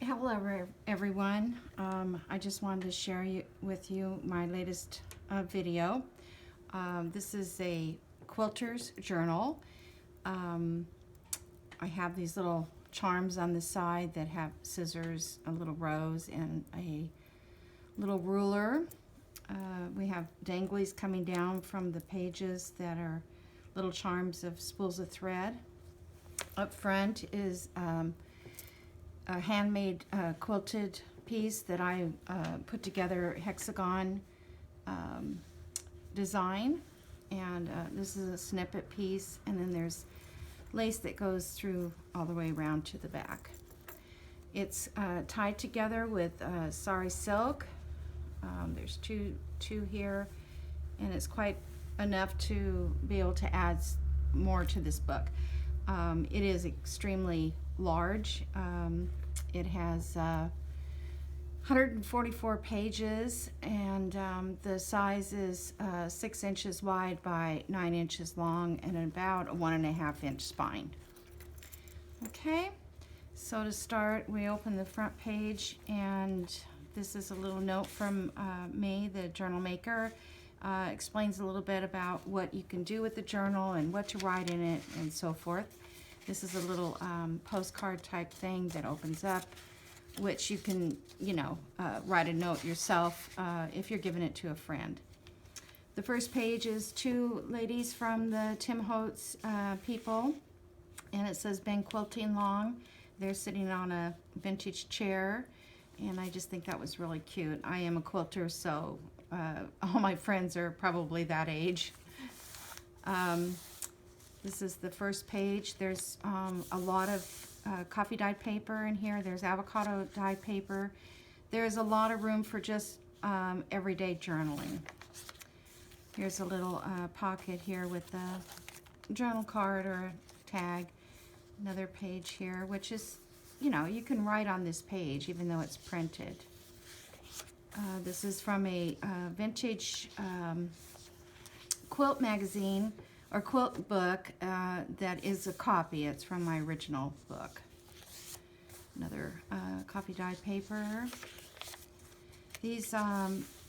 Hello everyone. I just wanted to share with you my latest video. This is a quilter's journal. I have these little charms on the side that have scissors, a little rose, and a little ruler. We have danglies coming down from the pages that are little charms of spools of thread. Up front is a handmade quilted piece that I put together, hexagon design, and this is a snippet piece, and then there's lace that goes through all the way around to the back. It's tied together with sari silk. There's two here, and it's quite enough to be able to add more to this book. It is extremely large. It has 144 pages, and the size is 6 inches wide by 9 inches long and about a 1.5 inch spine. Okay, so to start, we open the front page, and this is a little note from me, the journal maker. Explains a little bit about what you can do with the journal and what to write in it and so forth. This is a little postcard type thing that opens up, which you can, write a note yourself if you're giving it to a friend. The first page is two ladies from the Tim Holtz people, and it says, "Been quilting long." They're sitting on a vintage chair, and I just think that was really cute. I am a quilter, so all my friends are probably that age. This is the first page. There's a lot of coffee dyed paper in here. There's avocado dyed paper. There's a lot of room for just everyday journaling. Here's a little pocket here with a journal card or a tag. Another page here, which is, you can write on this page even though it's printed. This is from a vintage quilt magazine or quilt book that is a copy. It's from my original book. Another coffee dyed paper. These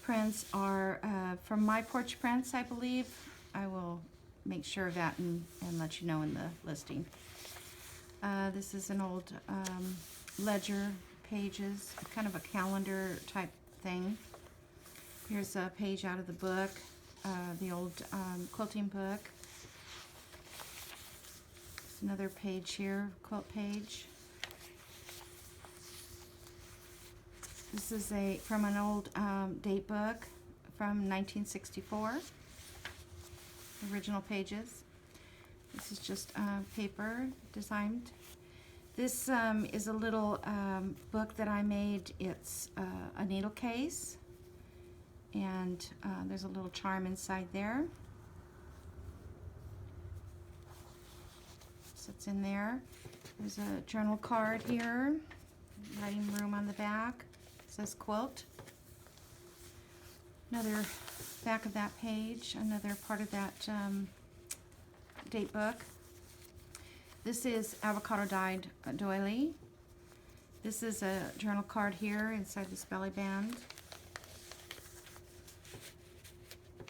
prints are from My Porch Prints, I believe. I will make sure of that and let you know in the listing. This is an old ledger pages, kind of a calendar type thing. Here's a page out of the book, the old quilting book. There's another page here, quilt page. This is from an old date book from 1964. Original pages. This is just paper designed. This is a little book that I made. It's a needle case, and there's a little charm inside there. Sits in there. There's a journal card here, writing room on the back. It says quilt. Another back of that page, another part of that date book. This is avocado dyed doily. This is a journal card here inside this belly band,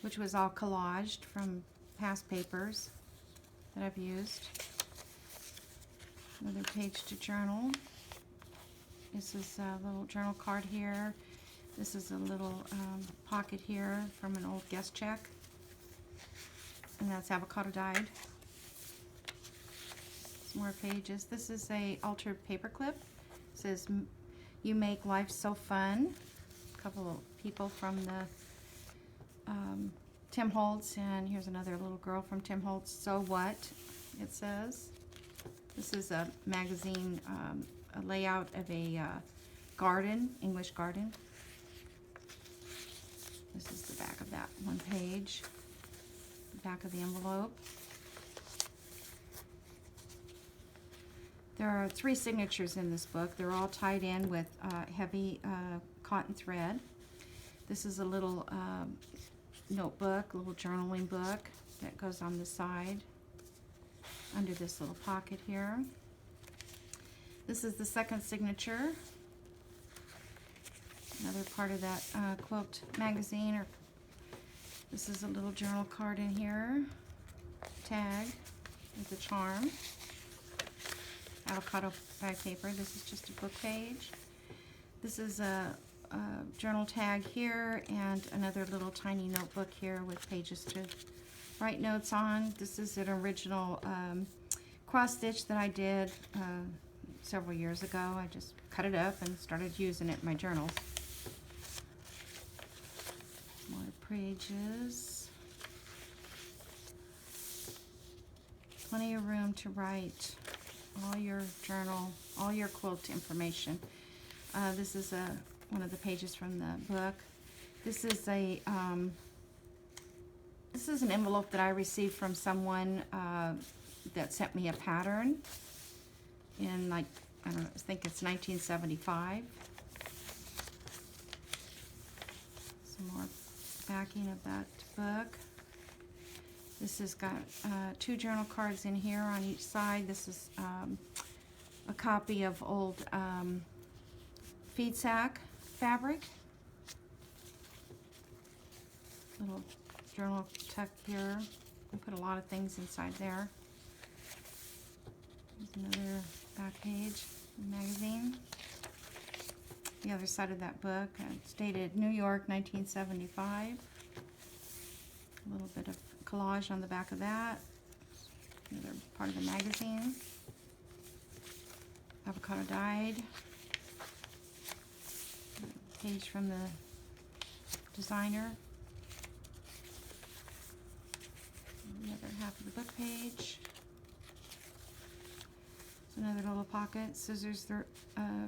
which was all collaged from past papers that I've used. Another page to journal. This is a little journal card here. This is a little pocket here from an old guest check, and that's avocado dyed. Some more pages. This is a altered paper clip. It says, "You make life so fun." A couple of people from the Tim Holtz, and here's another little girl from Tim Holtz. "So what?" it says. This is a magazine, a layout of a garden, English garden. This is the back of that one page, the back of the envelope. There are 3 signatures in this book. They're all tied in with heavy cotton thread. This is a little notebook, a little journaling book that goes on the side under this little pocket here. This is the second signature. Another part of that quilt magazine. Or this is a little journal card in here. Tag with a charm. Avocado bag paper. This is just a book page. This is a journal tag here and another little tiny notebook here with pages to write notes on. This is an original cross stitch that I did several years ago. I just cut it up and started using it in my journals. More pages. Plenty of room to write all your journal, all your quilt information. This is one of the pages from the book. This is an envelope that I received from someone that sent me a pattern in, like, I don't know, I think it's 1975. Some more backing of that book. This has got 2 journal cards in here on each side. This is a copy of old feed sack fabric. Little journal tuck here. I put a lot of things inside there. There's another back page of the magazine. The other side of that book, it's dated New York, 1975. A little bit of collage on the back of that. Another part of the magazine. Avocado dyed. Page from the designer. The other half of the book page. Another little pocket, scissors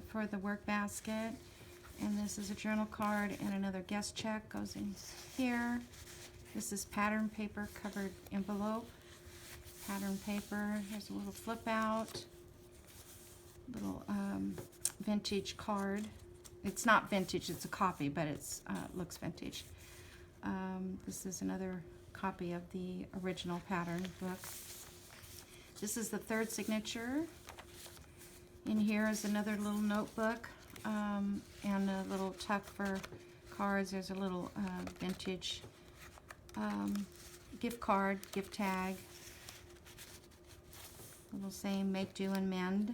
for the work basket. And this is a journal card, and another guest check goes in here. This is pattern paper covered envelope. Pattern paper. Here's a little flip out. Little vintage card. It's not vintage, it's a copy, but it's looks vintage. This is another copy of the original pattern book. This is the 3rd signature. In here is another little notebook and a little tuck for cards. There's a little vintage gift card, gift tag. Little saying, make, do, and mend.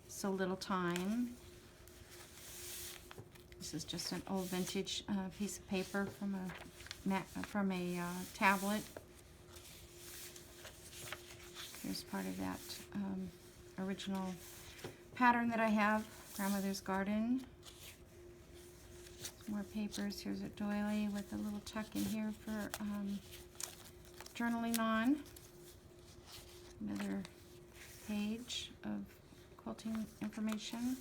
So little time. This is just an old vintage piece of paper from a tablet. Here's part of that original pattern that I have, Grandmother's Garden. Some more papers. Here's a doily with a little tuck in here for journaling on. Another page of quilting information.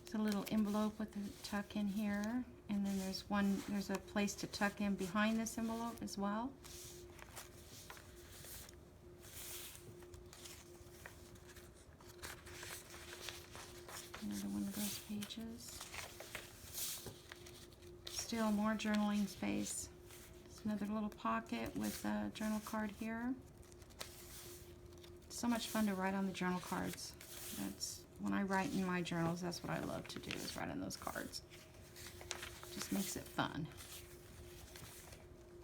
It's a little envelope with a tuck in here, and then there's a place to tuck in behind this envelope as well. Another one of those pages. Still more journaling space. It's another little pocket with a journal card here. So much fun to write on the journal cards. That's when I write in my journals, that's what I love to do, is write on those cards. Just makes it fun.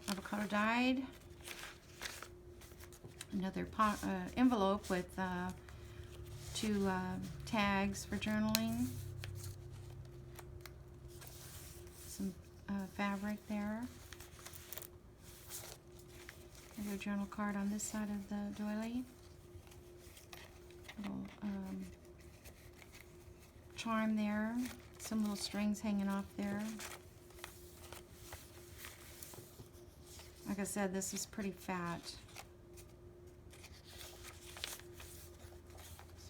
Avocado dyed. Another envelope with 2 tags for journaling. Some fabric there. Another journal card on this side of the doily. Little charm there. Some little strings hanging off there. Like I said, this is pretty fat.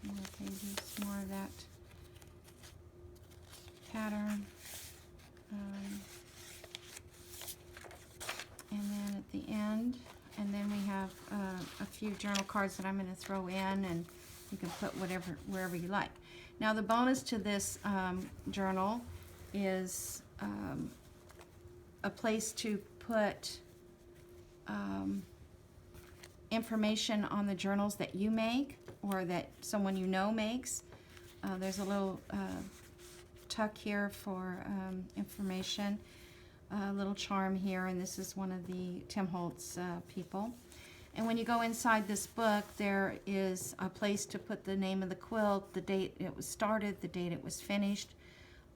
Some more pages, more of that pattern. And then at the end, and then we have a few journal cards that I'm going to throw in, and you can put wherever you like. Now the bonus to this journal is a place to put information on the journals that you make or that someone you know makes. There's a little tuck here for information, a little charm here, and this is one of the Tim Holtz people. And when you go inside this book, there is a place to put the name of the quilt, the date it was started, the date it was finished,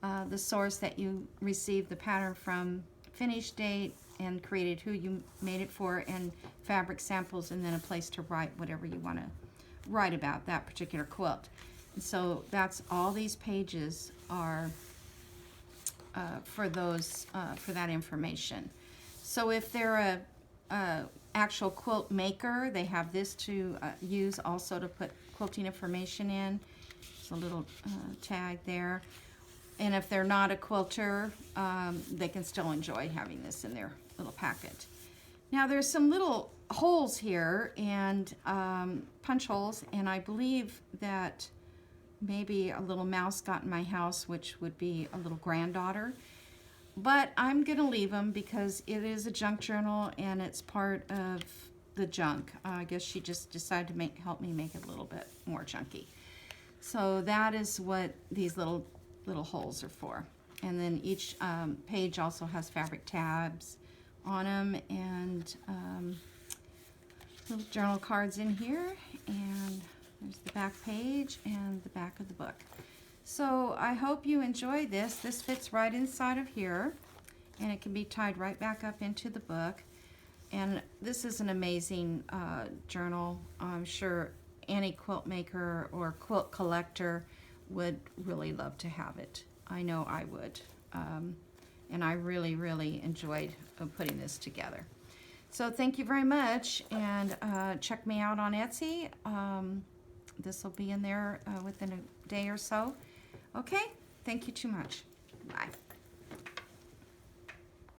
the source that you received the pattern from, finish date, and created, who you made it for, and fabric samples, and then a place to write whatever you want to write about that particular quilt. And so that's all these pages are for that information. So if they're a actual quilt maker, they have this to use also to put quilting information in. There's a little tag there. And if they're not a quilter, they can still enjoy having this in their little packet. Now there's some little holes here, and punch holes, and I believe that maybe a little mouse got in my house, which would be a little granddaughter. But I'm gonna leave them because it is a junk journal and it's part of the junk. I guess she just decided to help me make it a little bit more chunky. So that is what these little holes are for. And then each page also has fabric tabs on them, and little journal cards in here, and there's the back page and the back of the book. So I hope you enjoy this. This fits right inside of here, and it can be tied right back up into the book. And this is an amazing journal. I'm sure any quilt maker or quilt collector would really love to have it. I know I would. And I really, really enjoyed putting this together. So thank you very much, and check me out on Etsy. This will be in there within a day or so. Okay, thank you too much. Bye.